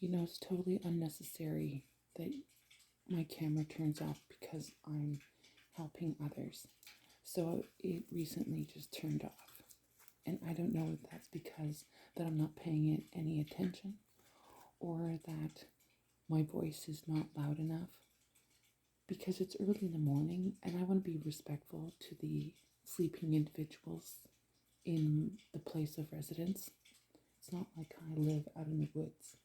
It's totally unnecessary that my camera turns off because I'm helping others. So it recently just turned off. And I don't know if that's because that I'm not paying it any attention or that my voice is not loud enough because it's early in the morning and I want to be respectful to the sleeping individuals in the place of residence. It's not like I live out in the woods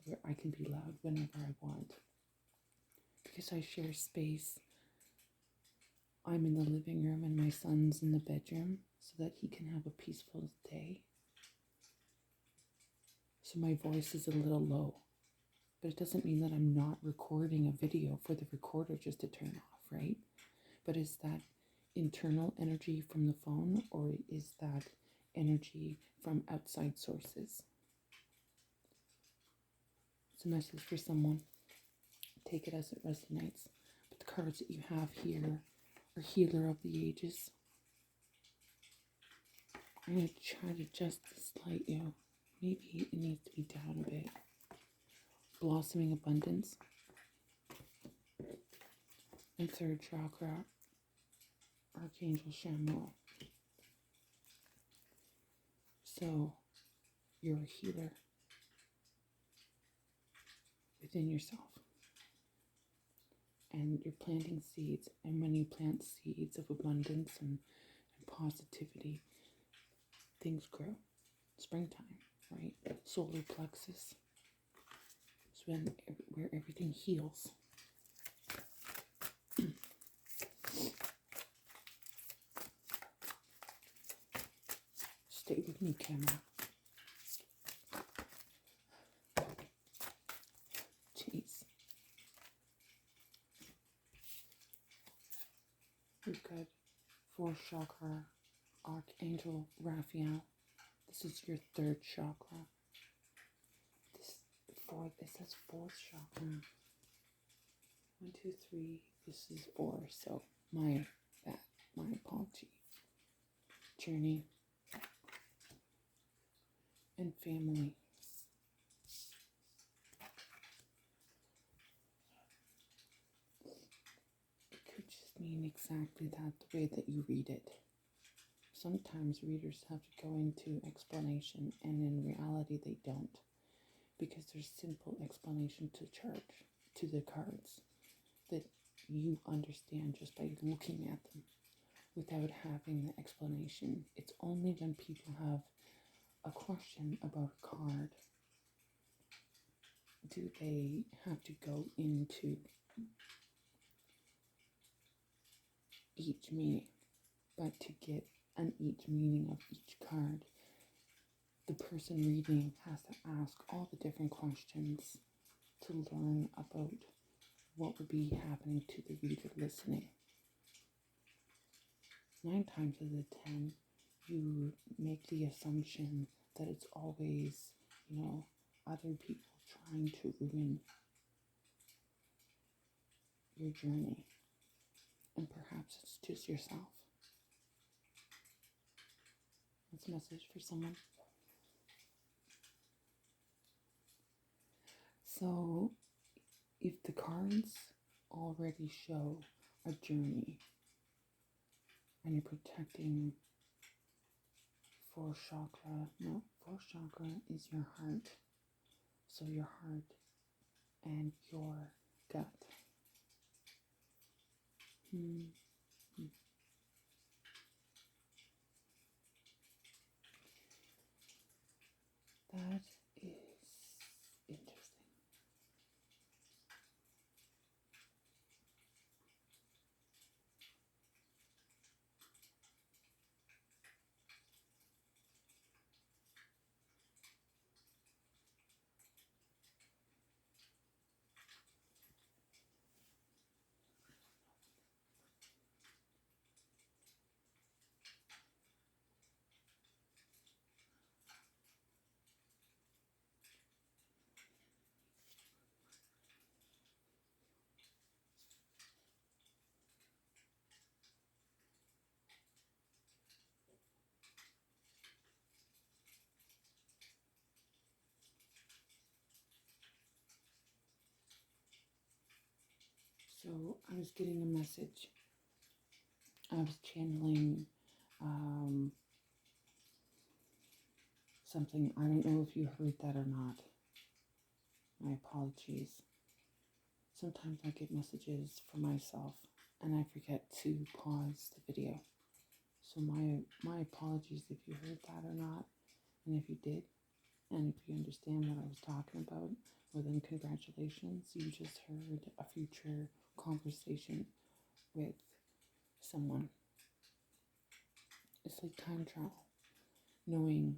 where I can be loud whenever I want. Because I share space, I'm in the living room and my son's in the bedroom so that he can have a peaceful day. So my voice is a little low, but it doesn't mean that I'm not recording a video for the recorder just to turn off, right? But is that internal energy from the phone or is that energy from outside sources? It's a message for someone. Take it as it resonates. But the cards that you have here are Healer of the Ages. I'm going to try to just slight you. Maybe it needs to be down a bit. Blossoming Abundance. And third chakra, Archangel Chamuel. So, you're a healer within yourself. And you're planting seeds. And when you plant seeds of abundance and positivity, things grow. Springtime, right? Solar plexus is where everything heals. Stay with me, camera. Jeez. We've got fourth chakra, Archangel Raphael. This is your third chakra. It says fourth chakra. 1, 2, 3. This is 4. So my apology. Journey and family. It could just mean exactly that, the way that you read it. Sometimes readers have to go into explanation, and in reality they don't, because there's simple explanation to the cards that you understand just by looking at them without having the explanation. It's only when people have a question about a card do they have to go into each meaning. But to get each meaning of each card, the person reading has to ask all the different questions to learn about what would be happening to the reader listening. 9 times out of 10, you make the assumption that it's always, other people trying to ruin your journey. And perhaps it's just yourself. That's a message for someone. So, if the cards already show a journey and you're protecting fourth chakra is your heart. So your heart and your gut. That is interesting. So I was getting a message. I was channeling something. I don't know if you heard that or not. My apologies. Sometimes I get messages for myself and I forget to pause the video. So my apologies if you heard that or not. And if you did, and if you understand what I was talking about, well then congratulations. You just heard a future conversation with someone. It's like time travel. Knowing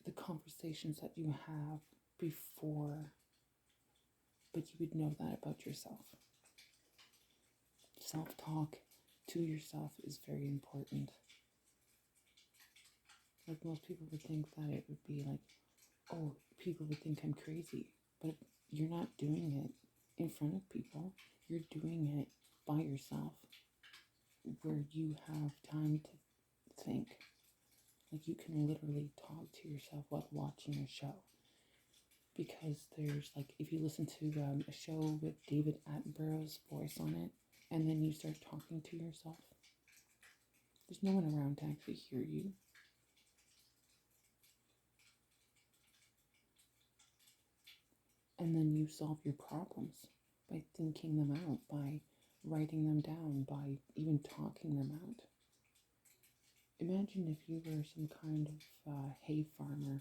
the conversations that you have before, but you would know that about yourself. Self-talk to yourself is very important. Like most people would think that it would be like, oh, people would think I'm crazy, but you're not doing it in front of people. You're doing it by yourself, where you have time to think. Like you can literally talk to yourself while watching a show. Because there's like, if you listen to a show with David Attenborough's voice on it, and then you start talking to yourself, there's no one around to actually hear you. And then you solve your problems by thinking them out, by writing them down, by even talking them out. Imagine if you were some kind of hay farmer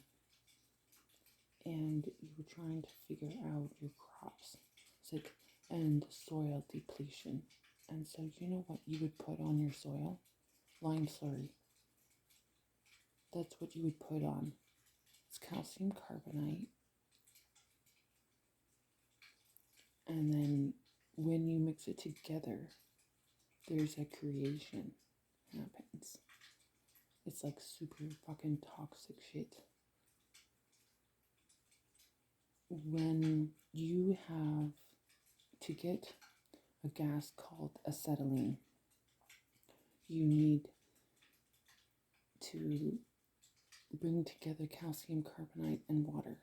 and you were trying to figure out your crops. It's like, and soil depletion. And so you know what you would put on your soil? Lime slurry. That's what you would put on. It's calcium carbonate. And then when you mix it together, there's a creation happens. It's like super fucking toxic shit. When you have to get a gas called acetylene, you need to bring together calcium carbonate and water.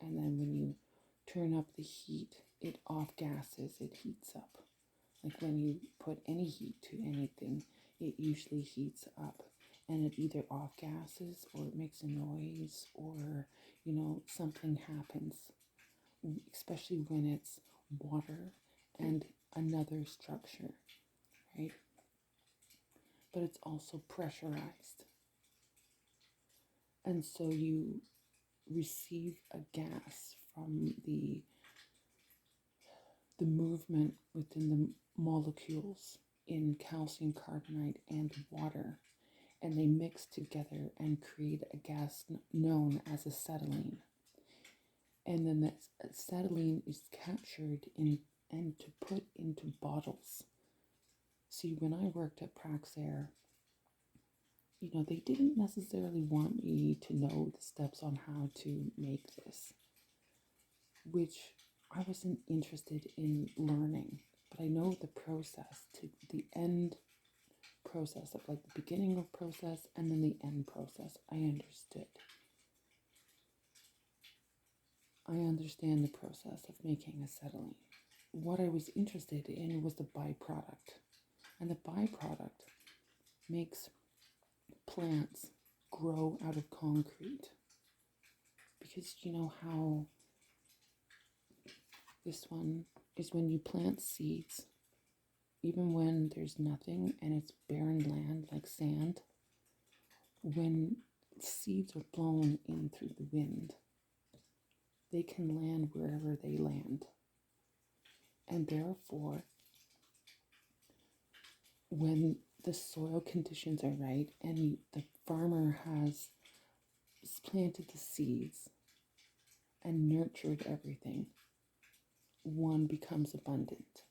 And then when you turn up the heat, it off gases, it heats up. Like when you put any heat to anything, it usually heats up. And it either off gases or it makes a noise or, something happens. Especially when it's water and another structure, right? But it's also pressurized. And so you receive a gas from the movement within the molecules in calcium carbonate and water, and they mix together and create a gas known as acetylene. And then that acetylene is captured in and to put into bottles. See, when I worked at Praxair, they didn't necessarily want me to know the steps on how to make this, which I wasn't interested in learning, but I know the process to the end process of like the beginning of process and then the end process. I understood. I understand the process of making acetylene. What I was interested in was the byproduct. And the byproduct makes plants grow out of concrete. Because you know how this one is when you plant seeds, even when there's nothing and it's barren land like sand, when seeds are blown in through the wind, they can land wherever they land. And therefore, when the soil conditions are right and the farmer has planted the seeds and nurtured everything, one becomes abundant.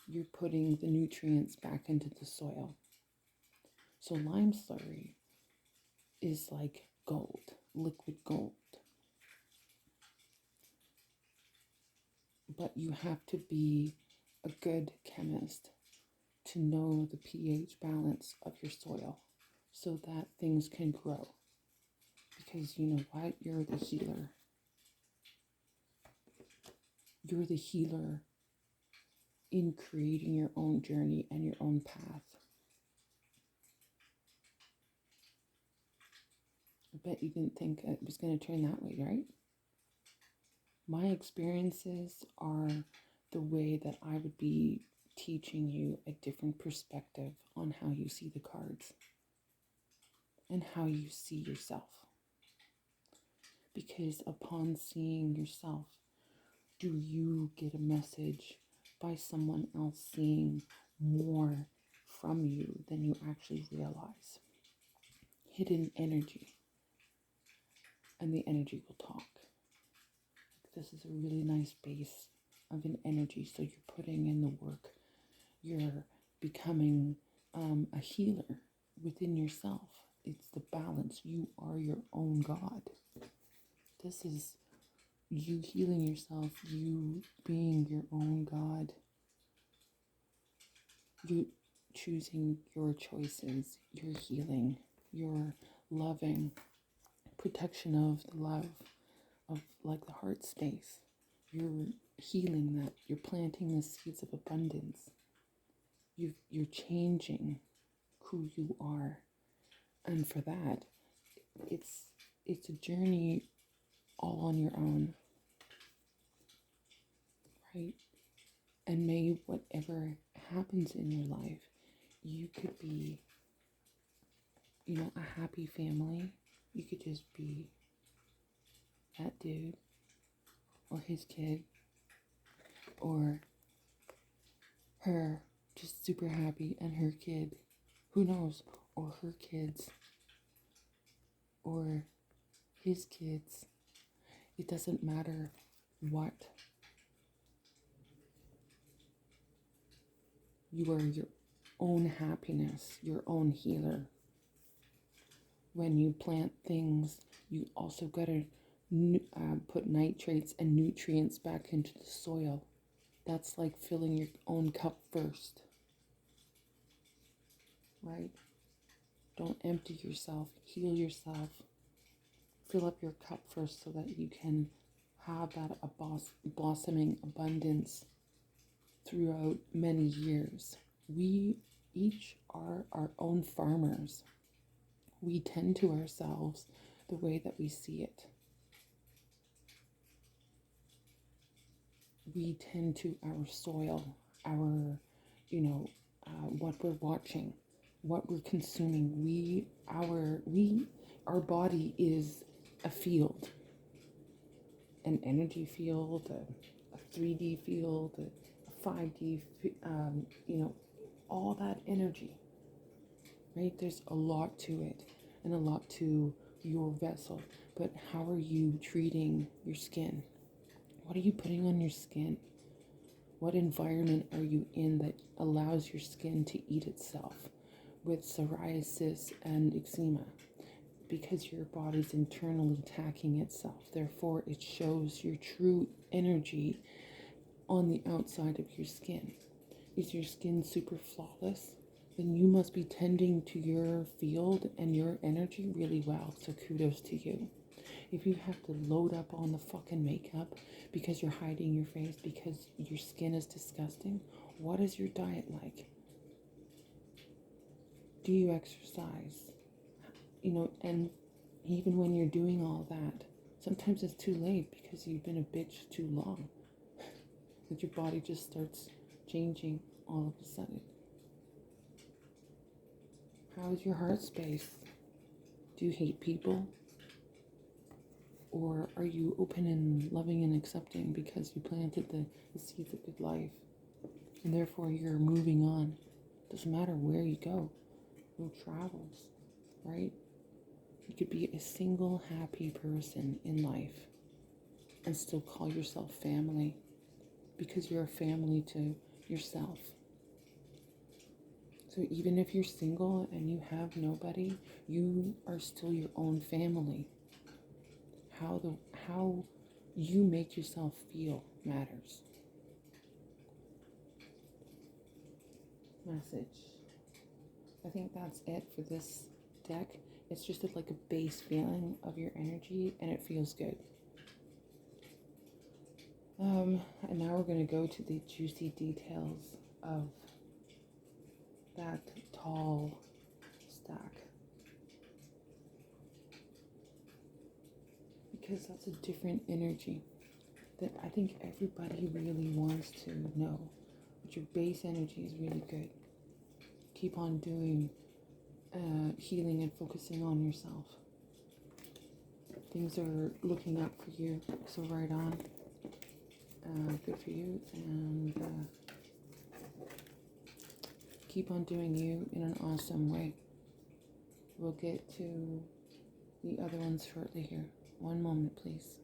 You're putting the nutrients back into the soil. So lime slurry is like gold, liquid gold. But you have to be a good chemist to know the pH balance of your soil so that things can grow. Because you know what? You're the healer. You're the healer in creating your own journey and your own path. I bet you didn't think it was going to turn that way, right? My experiences are the way that I would be teaching you a different perspective on how you see the cards and how you see yourself. Because upon seeing yourself, do you get a message by someone else seeing more from you than you actually realize? Hidden energy. And the energy will talk. This is a really nice base of an energy. So you're putting in the work. You're becoming a healer within yourself. It's the balance. You are your own God. This is you healing yourself, you being your own God. You choosing your choices, your healing, your loving, protection of the love, of like the heart space. You're healing that. You're planting the seeds of abundance. You're changing who you are. And for that, it's a journey all on your own. Right? And may whatever happens in your life, you could be, a happy family. You could just be that dude or his kid or her just super happy and her kid, who knows, or her kids or his kids. It doesn't matter what. You are your own happiness, your own healer. When you plant things, you also got to put nitrates and nutrients back into the soil. That's like filling your own cup first. Right? Don't empty yourself. Heal yourself. Fill up your cup first so that you can have that blossoming abundance throughout many years. We each are our own farmers. We tend to ourselves the way that we see it. We tend to our soil, our, what we're watching, what we're consuming. Our body is a field, an energy field, a 3D field, a 5D, all that energy, right? There's a lot to it and a lot to your vessel, but how are you treating your skin? What are you putting on your skin? What environment are you in that allows your skin to eat itself with psoriasis and eczema? Because your body's internally attacking itself. Therefore, it shows your true energy on the outside of your skin. Is your skin super flawless? Then you must be tending to your field and your energy really well. So kudos to you. If you have to load up on the fucking makeup because you're hiding your face because your skin is disgusting, what is your diet like? Do you exercise? And even when you're doing all that, sometimes it's too late because you've been a bitch too long. That your body just starts changing all of a sudden. How is your heart space? Do you hate people? Or are you open and loving and accepting because you planted the seeds of good life? And therefore you're moving on. Doesn't matter where you go. No travels, right? You could be a single happy person in life and still call yourself family because you're a family to yourself. So even if you're single and you have nobody, you are still your own family. How you make yourself feel matters. Message. I think that's it for this deck. It's just like a base feeling of your energy and it feels good. And now we're going to go to the juicy details of that tall stack. Because that's a different energy that I think everybody really wants to know. But your base energy is really good. Keep on doing healing and focusing on yourself. Things are looking up for you, so right on. Good for you, and keep on doing you in an awesome way. We'll get to the other ones shortly here. One moment, please.